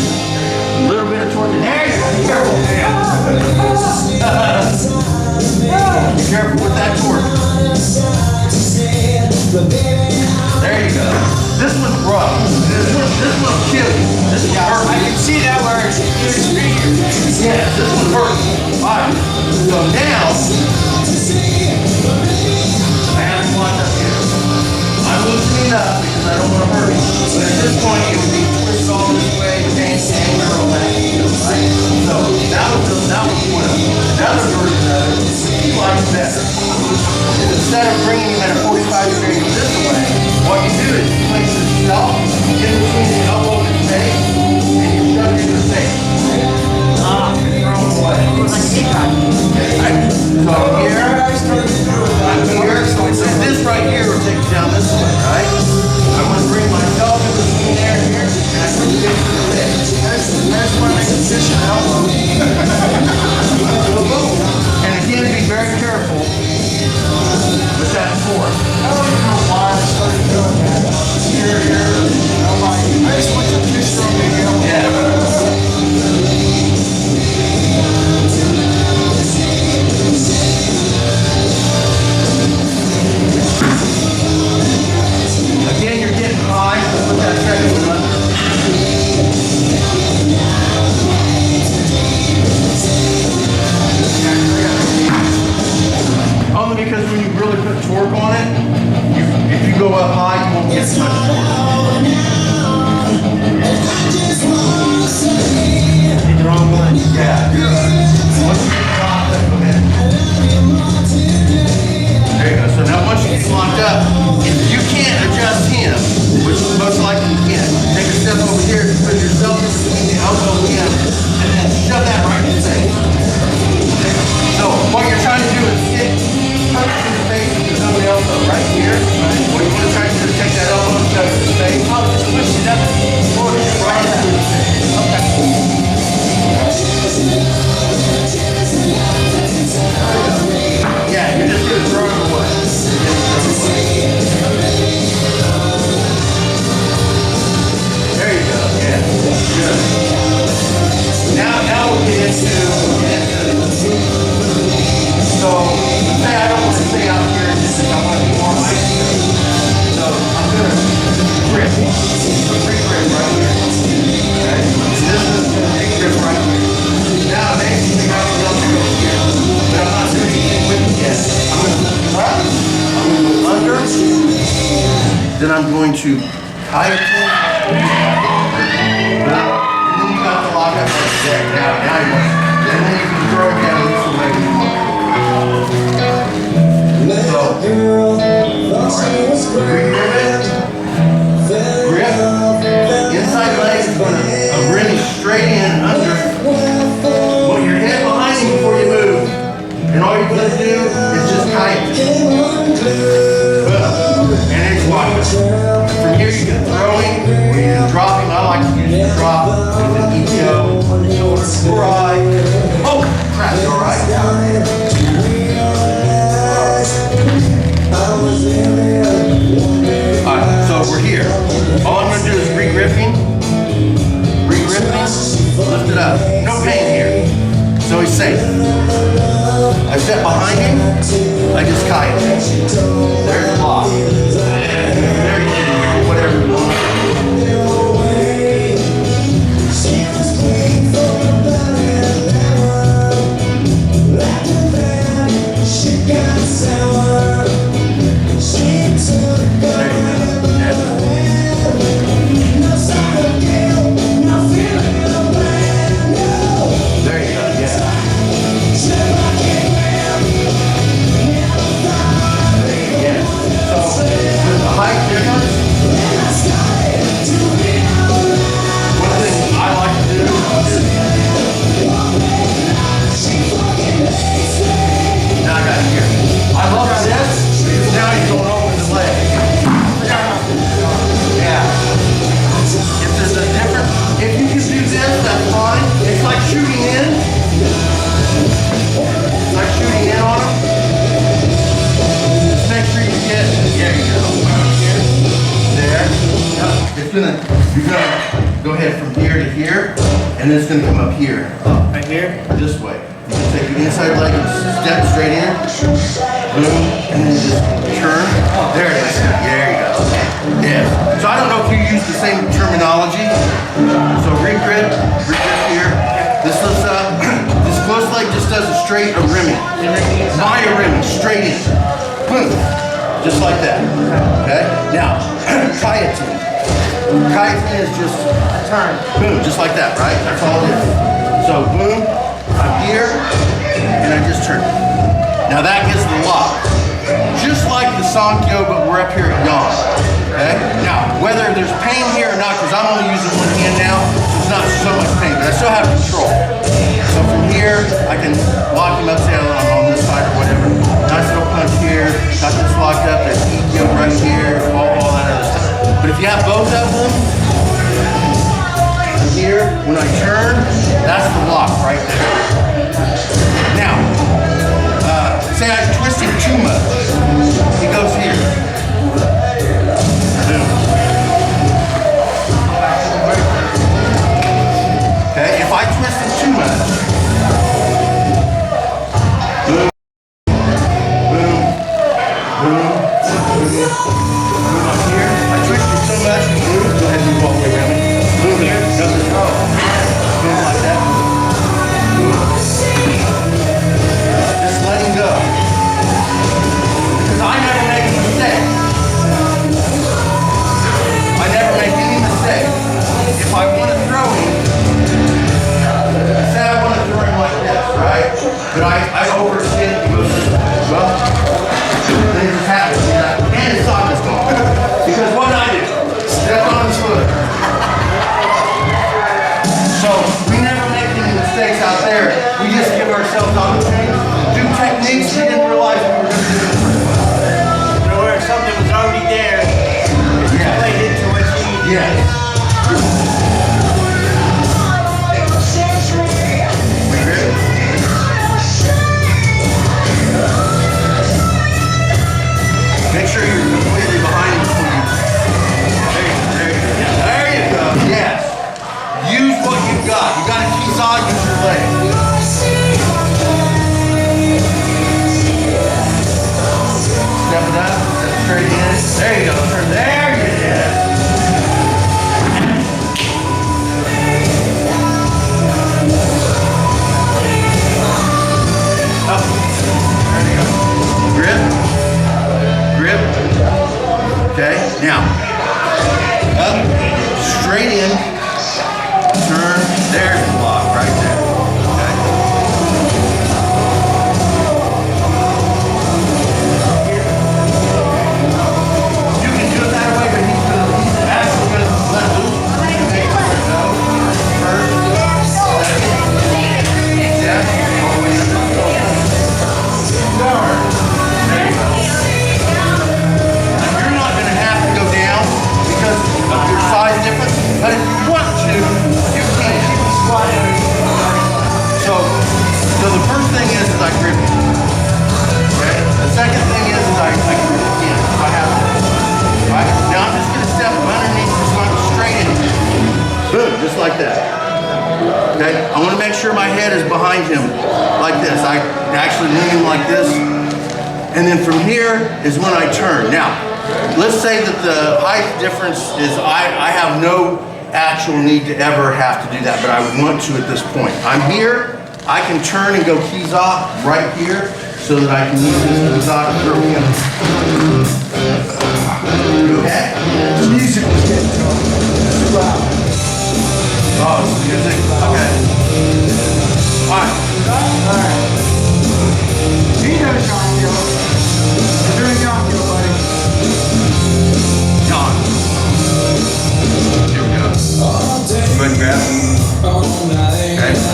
There you go. This one's rough. This one'll kill you. This one I hurts. can see that where it's Yeah, this one hurts. Alright. So now, I have to watch up here. I'm loosening up because I don't want to hurt you. But at this point, it would be twisted all this way, changed angle, all that. Right? So that was one of them. Another version of it, he likes better. Instead of bringing him at a 45-degree angle this way, what you do is you place yourself in between the elbow and the face, and you shove it in the face. Throw him away. Right? So here, I'm here, so this right here will take you down this way, right? I'm going to bring myself in between there and here, and I bring it to the face. That's why I position elbow. And again, be very careful with that fork. I don't even know why I started doing that. Here. I'm like, I just want your picture on me. Again, you're getting high, so put that second one under. Only because when you really put torque on it, if you go up high, you won't get as much torque. the wrong one. Yeah. Once you get locked up, go ahead. There you go. So now once you get locked up, if you can't adjust him, which most likely you can't, take a step over here, put yourself in between the elbow and him, and then shove that right in his face. So what you're trying to do is hit, punch in the face with your own elbow right here. What you want to try to do is take that elbow and shove it in his face. Oh, just push it up. Push it right into his face. Yeah, you're just gonna throw it away. There you go. Yeah. Good. Now we'll get into so say I don't want to stay out here and just I want to be more like so I'm gonna grip. Free grip right here. Okay? This is gonna take grip right here. Now next thing I can go here. But I'm not doing anything with it yet. I'm going to look up, I'm going to look under, then I'm going to tie it to and then you got the lock up right there. Now you want and then you can throw it down this way if you want. So, alright, grip it, grip, inside leg is going to bring it straight in under. Put your head behind you before you move. And all you're going to do is just kite. Boom. And it's locked. From here you can throw him, or you can drop him. I like to use the drop with an ETO, shoulder, or eye. Oh, crap, you alright? Alright, so we're here. All I'm going to do is re-grip him. Re-grip him. Lift it up. No pain here. So he's safe. I step behind him, I just kite him. There's the lock. There you go, whatever you want. There you go, yeah. Height difference. One thing I like to do is now I got it here. I love this because now you're going over the leg. Yeah. If there's a different, if you can do this, that's fine. It's like shooting in. It's like shooting in on them. Just make sure you get, there you go. There. Yep. You're gonna go ahead from here to here, and then it's gonna come up here. Right here? This way. You can take the inside leg and step straight in. Boom. And then just turn. There it is. Yeah. Yes. So I don't know if you use the same terminology. So re-grip here. This lifts up. This close leg just does a straight a rimming. My rimming, straight in. Boom. Just like that. Okay? Now, kayatin. Kayatin is just turn. Boom, just like that, right? That's all it is. So boom, I'm here, and I just turn. Now that gets the lock. Just like the Sankyo, but we're up here at Yan. Okay? Now, whether there's pain here or not, because I'm only using one hand now, there's not so much pain, but I still have control. So from here, I can lock him up, say I'm on this side or whatever. Nice little punch here, got this locked up, there's EQ right here, all that other stuff. But if you have both of them, here, when I turn, that's the lock right there. Now, say I twist him too much, he goes here. Boom. Okay, if I twist him too much, boom, boom, boom, boom, boom up here. I twist him so much, boom, go ahead and move all the way around me. Boom here, doesn't go. Boom like that. Just let him go. Because I never make a mistake. I never make any mistake. If I want to throw him, say I want to throw him like this, right? But I overextend, he goes this way. Well, then it just happens. And his sock is gone. Because what I do, step on his foot. So we never make any mistakes out there. We just give ourselves opportunities, do techniques we didn't realize we were going to do in the first place. Where something was already there, you played into what you needed. Yes. Make sure you're completely behind him before you. There you go. Yes. Use what you've got. You got a kizaw, use your leg. Step it up, step straight in. There you go. Turn. There you go. Up. There you go. Grip. Grip. Okay. Now. Up. Straight in. Turn, there's the lock right there. Okay. You can do it that way, but he's actually going to let loose. Okay, go. First, second, yeah, all the way up. Forward. There you go. Now, you're not going to have to go down because of your size difference, but if you want to, you can. So the first thing is I grip it. Okay? The second thing is I grip it again. I have to. Right? Now I'm just going to step underneath this one straight in. Boom, just like that. Okay? I want to make sure my head is behind him like this. I actually lean him like this. And then from here is when I turn. Now, let's say that the height difference is I have no actual need to ever have to do that, but I want to at this point. I'm here, I can turn and go keys off right here so that I can use this keys off to throw him. Okay. Music was getting too loud. Oh, it's music? Okay. Alright. Alright. He knows Sankyo. You're doing Sankyo, buddy. John. Here we go. Go ahead and grab him. Okay, so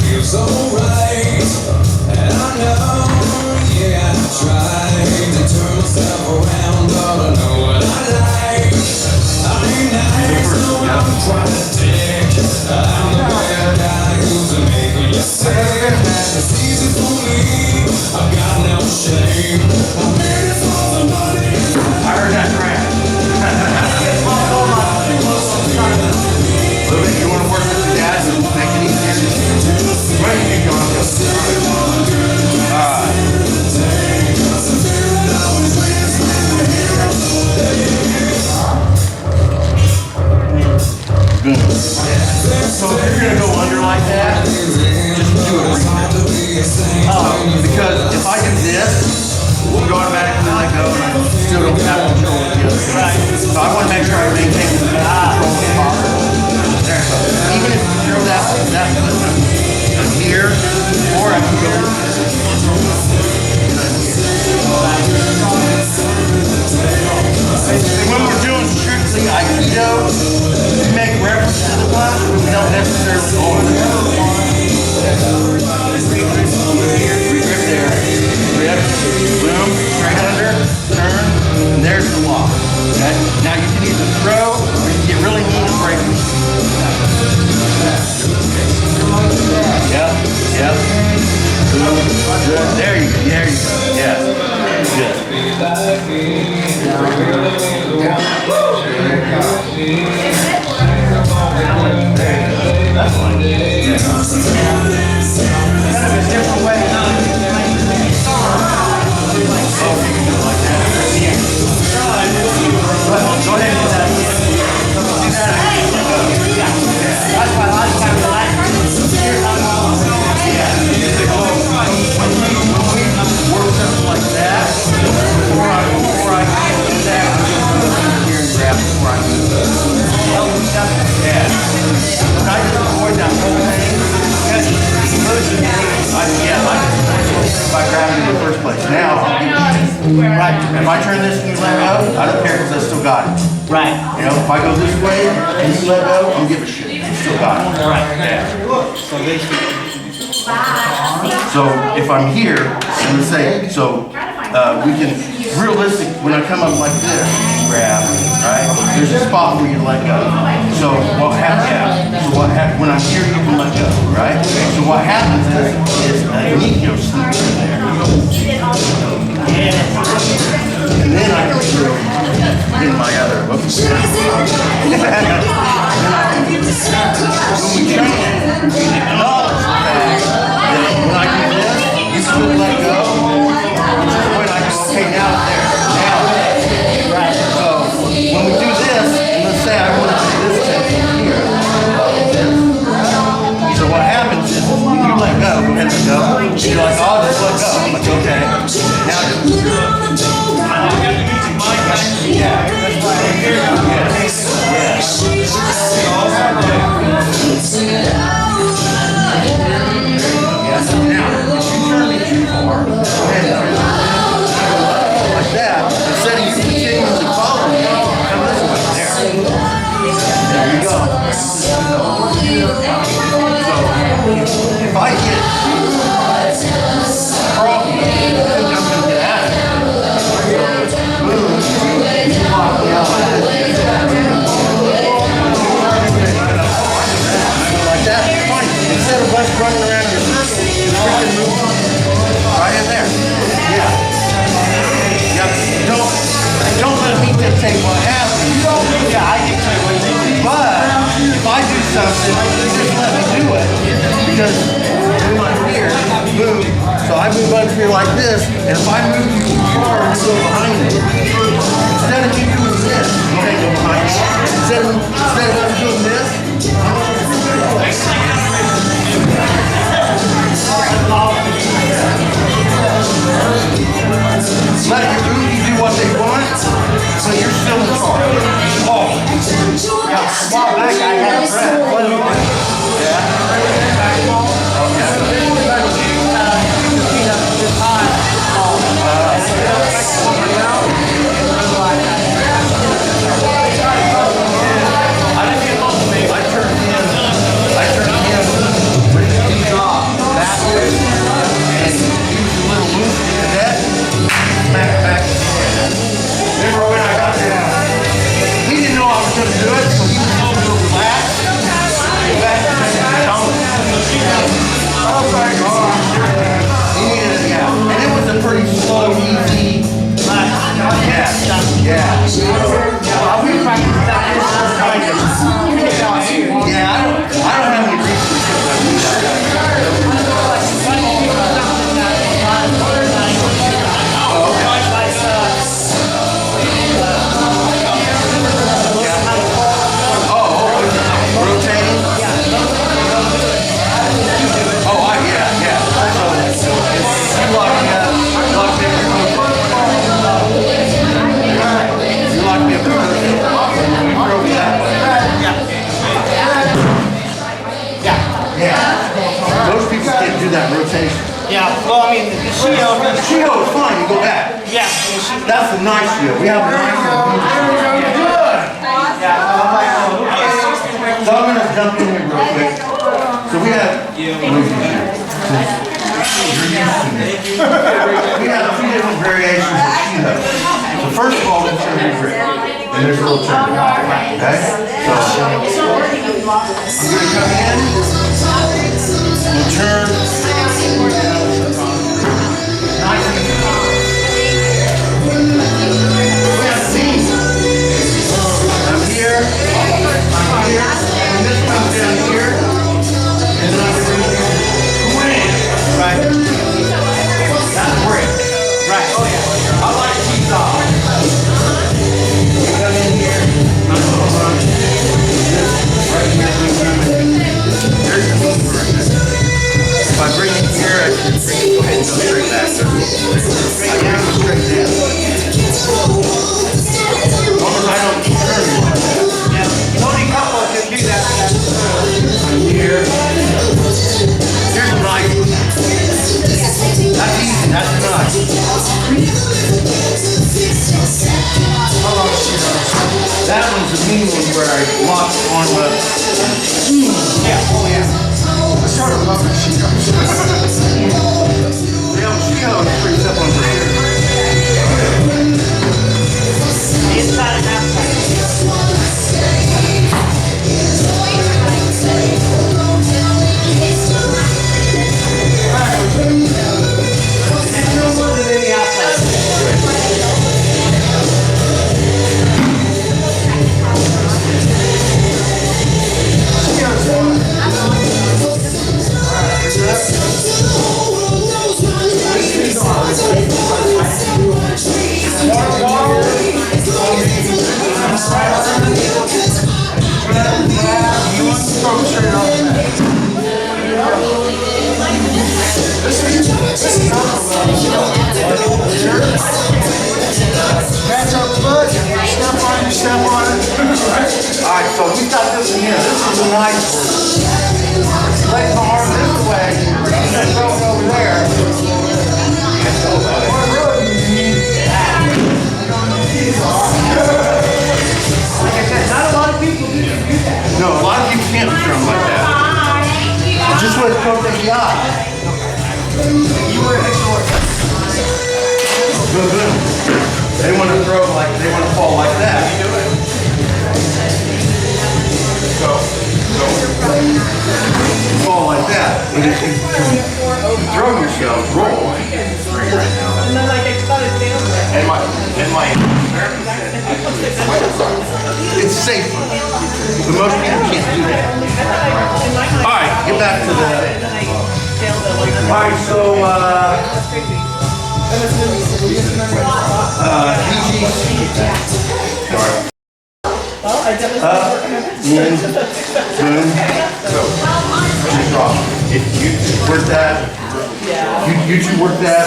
feels so right. And I know, yeah, I tried to turn myself around, but I know what I like. I ain't nice, so I'm trying to take. I'm the bad guy who's making you sick. It's easy for me, I've got no shame. I'm made it for somebody. I heard that crash. You want to work with the gas and make it easier? Where are you going? Alright. Because if I do this, you automatically let go and I still don't have control of the other. Right. So I want to make sure I maintain the best control as possible. There, so even if you throw that foot here, or I can go when we're doing strictly Aikido, we make reference to the class, but we don't necessarily go over the grip there. Grip, boom, straight under, turn, and there's the lock. Okay? Now you can either throw or you can get really neat and break it. Yep, yep. Boom, good. There you go, there you go. Yes. Good. That's fine. Yeah. Kind of a different way. Oh, you can do it like that. Go ahead and do that. Do that. That's why last time we like Work something like that. Before I do that, I'm just going to come here and grab before I move. Yeah. But I just avoid that whole thing. By grabbing in the first place. Now, right, if I turn this and you let go, I don't care because I still got it. Right. You know, if I go this way and you let go, I don't give a shit. You still got it. Right. Yeah. So if I'm here, and let's say, so we can, realistic, when I come up like this, grab, right? There's a spot where you let go. So what happens, when I'm here, you can let go, right? So what happens is a Nikyo sneaks in there. And then I can throw in my other, oops. When we train it, we acknowledge the fact that when I do this, you still let go. When I go, okay, now it's there. Now it's there. Right. So when we do this, and let's say I want to do this technique here. So what happens is when you let go, go ahead and let go. You're like, oh, just let go. I'm like, okay. Now yeah. Now, if you turn me too far, go ahead and like that, instead of you continuously following me, come this way. There you go. So, if I get problem, I think I'm going to get out of it. Boom. You lock me out like this. Like that, fine. Instead of us running around in a circle, just freaking move right in there. Yeah. Yep. Don't let me dictate what happens. Yeah, I dictate what they do. But if I do something, just let me do it. Because when I'm here, boom. So I move up here like this, and if I move you too far, you go behind me. Instead of me doing this, you can't go behind me. Instead of us doing this, let your booty do what they want, so you're still in charge. Oh, yeah, small back, I have breath. What do you want? Back She-Ho's fine, you go back. Yeah. That's the nice shield. We have a nice shield. So I'm gonna jump in here real quick. So we have, we have two different variations of She-Ho. So first of all, let's turn the grip. And there's a little turn. Okay? So I'm gonna come in and turn. Nice and we have scenes. I'm here, and this comes down here, and then I'm bring it in. Wham! Right. That's great. Right. Oh yeah. I like seesaw. We come in here. I'm gonna run this right here. There's the move right there. If I bring it here, I can bring it. Go ahead and go straight back. I can go straight down. As long as I don't turn you like that. Yeah. Only a couple can do that. Here. Here's a knife. That's easy. That's a knife. That one's a mean one where I lock the arm up. Yeah. Oh yeah. I started loving She-Ho's. The old She-Ho is pretty simple under here. Inside and outside. No more than any outside. Catch up the butt, step on it, step on it. Alright, so we got this in here. This is a nice one. Lay the arm this way, and throw it over there. Like I said, not a lot of people do that. No, a lot of people can't throw them like that. Just what throw the eye. You were in a short. Boom, boom. They want to throw like, they want to fall like that. Fall like that. And if you throw yourself, roll. And then like they cut it down. And my It's safer. But most people can't do that. Alright, get back to the... Alright, so, in, boom. If you work that, you two work that.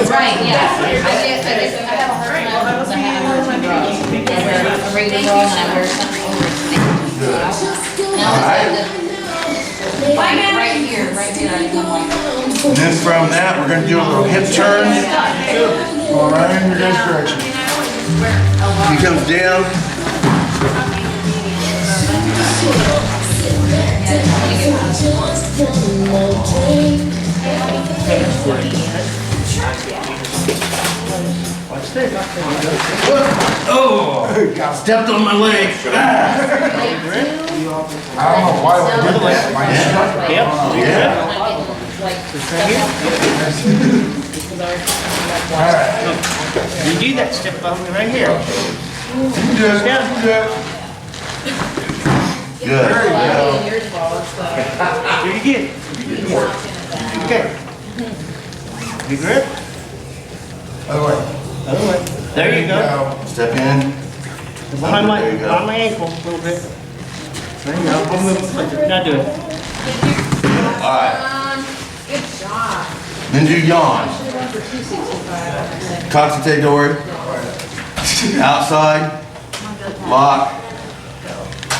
Right, yeah. I have a hard time because I have a reading when I wear something over his face. Now it's like right here, right here. And then from that, we're going to do a little hip turn. All right, in your guys' direction. He comes down. Oh, stepped on my leg. I don't know why we did that. My instructor. Yeah. Like, You do that step on me right here. You can do it. You can do it. Good. Do it again. Okay. You grip? Other way. Other way. There you go. Step in. Behind my, There you go. behind my ankle a little bit. There you go. I'll move it. Now do it. All right. Good job. Then do yawn. Concentrate door. Outside. Lock.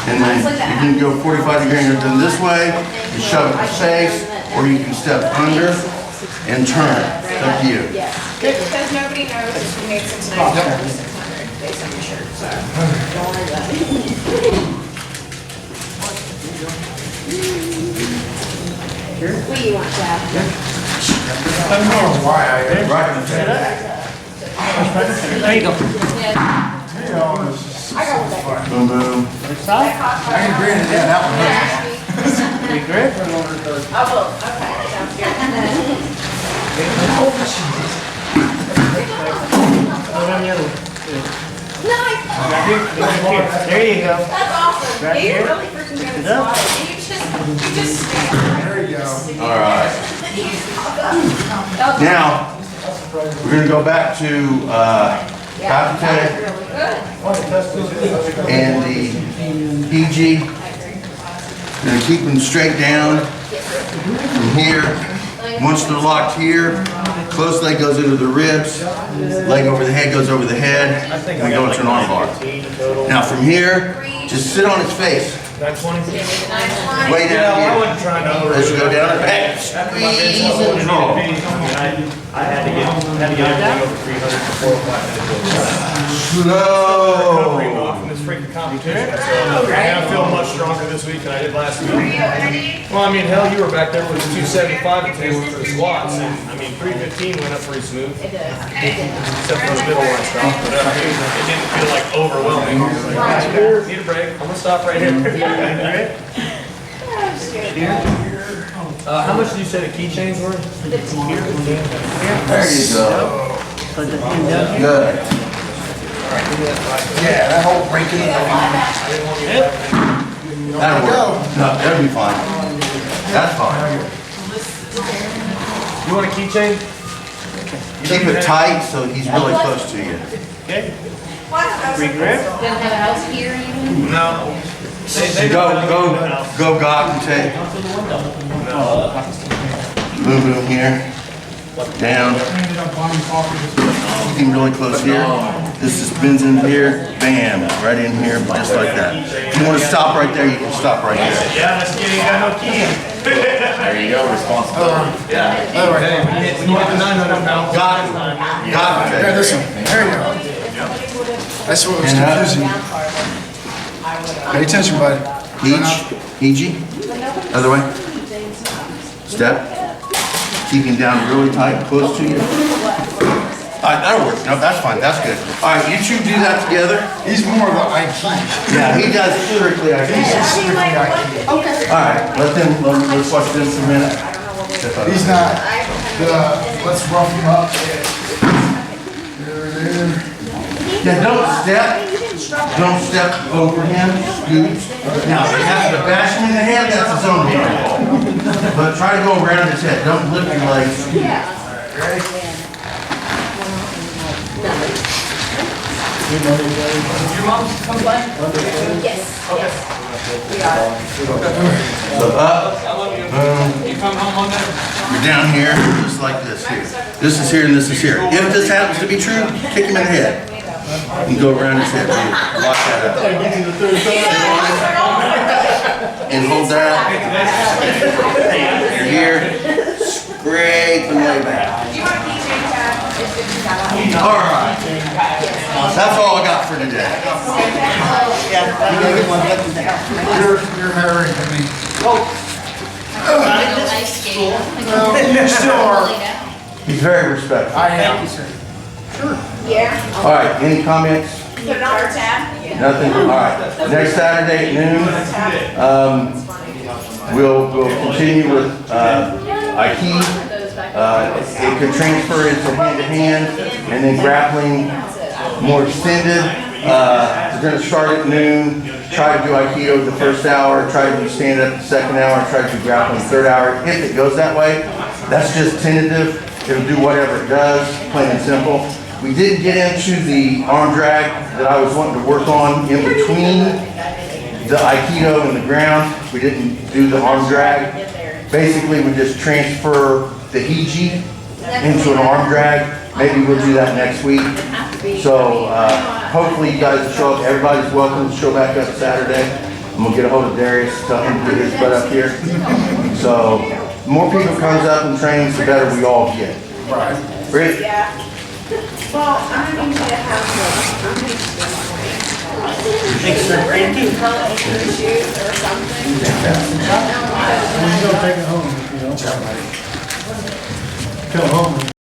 And then you can go 45 degree angle done this way. You shove it in face, or you can step under and turn. It's up to you. Because nobody knows if you made 690 or 600 based on your shirt, so don't worry about it. What do you want to have? I don't know why I. Right. There you go. You know, it's just. Boom, boom. Side. I can grant it, yeah, that one hurts. You grip? Oh, well, okay, sounds good. Put on the other one. Nice. There you go. That's awesome. Right Yeah, here. you're really freaking good It at up. squatting. You just stand. There you go. All right. Now, we're going to go back to Capite Really good. and the PG. Going to keep them straight down from here. Once they're locked here, close leg goes into the ribs, leg over the head goes over the head, and we go into an arm bar. Now from here, just sit on its face. That's 20. Way down here. trying to over. Let's go down and back. Squeeze and draw. I had to get everything over 300 before 5 minutes. Slow. Off in this freaking competition. So I feel much stronger this week than I did last week. Well, I mean, hell, you were back there with 275 at table for the squats, and I mean, 315 went up pretty smooth. Except for the middle one stuff, but I mean, it didn't feel like overwhelming. I was like, need a break. I'm gonna stop right here. How much did you say the keychains were? There you go. Good. Yeah, that whole breaking. That'll work. No, that'll be fine. That's fine. You want a keychain? Keep it tight so he's really close to you. Okay. Doesn't have a house here even? No. Go, Gok and take. Boom, boom here. Down. Keep him really close here. This suspends in here. Bam. Right in here, just like that. If you want to stop right there, you can stop right there. Yeah, let's get it. You got no key. There you go, responsibility. Yeah. When you hit the 900 pounds. Gok. Yeah, this one. There you go. That's what was And up. confusing. Pay attention, bud. Each. Other way. Step. Keep him down really tight, close to you. All right, that'll work. No, that's fine. That's good. All right, you two do that together. He's more of an IQ. Yeah, he does strictly IQ. All right, let's watch this for a minute. He's not let's rough him up. Yeah, don't step over him, scoot. Now, if you have to bash him in the head, that's his own deal. But try to go around his head, don't lift your legs. So up, boom. You're down here, just like this here. This is here and this is here. If this happens to be true, kick him in the head. And go around his head. Lock that up. And hold that. You're here. Scrape and lay back. Do you want a keychain tab? It's $50. All right. That's all I got for today. You're hiring me. Nice game. Well, you still are. He's very respectful. I am. Yeah. All right, any comments? Put it on our tab. Nothing? All right. Next Saturday at noon, we'll continue with Aiki It could transfer into hand-to-hand, and then grappling more extended. We're gonna start at noon, try to do Aikido the first hour, try to do stand-up the second hour, try to do grappling the third hour. If it goes that way, that's just tentative. It'll do whatever it does, plain and simple. We didn't get into the arm drag that I was wanting to work on in between the Aikido and the ground. We didn't do the arm drag. Basically, we just transfer the Hiji into an arm drag. Maybe we'll do that next week. So hopefully you guys will show up. Everybody's welcome to show back up Saturday. I'm gonna get a hold of Darius, tell him to get his butt up here. So the more people comes up and trains, the better we all get. Right. Really? Yeah. Well, I'm going to have Thanks for drinking. shoes or something. You don't take it home, you know. Come home.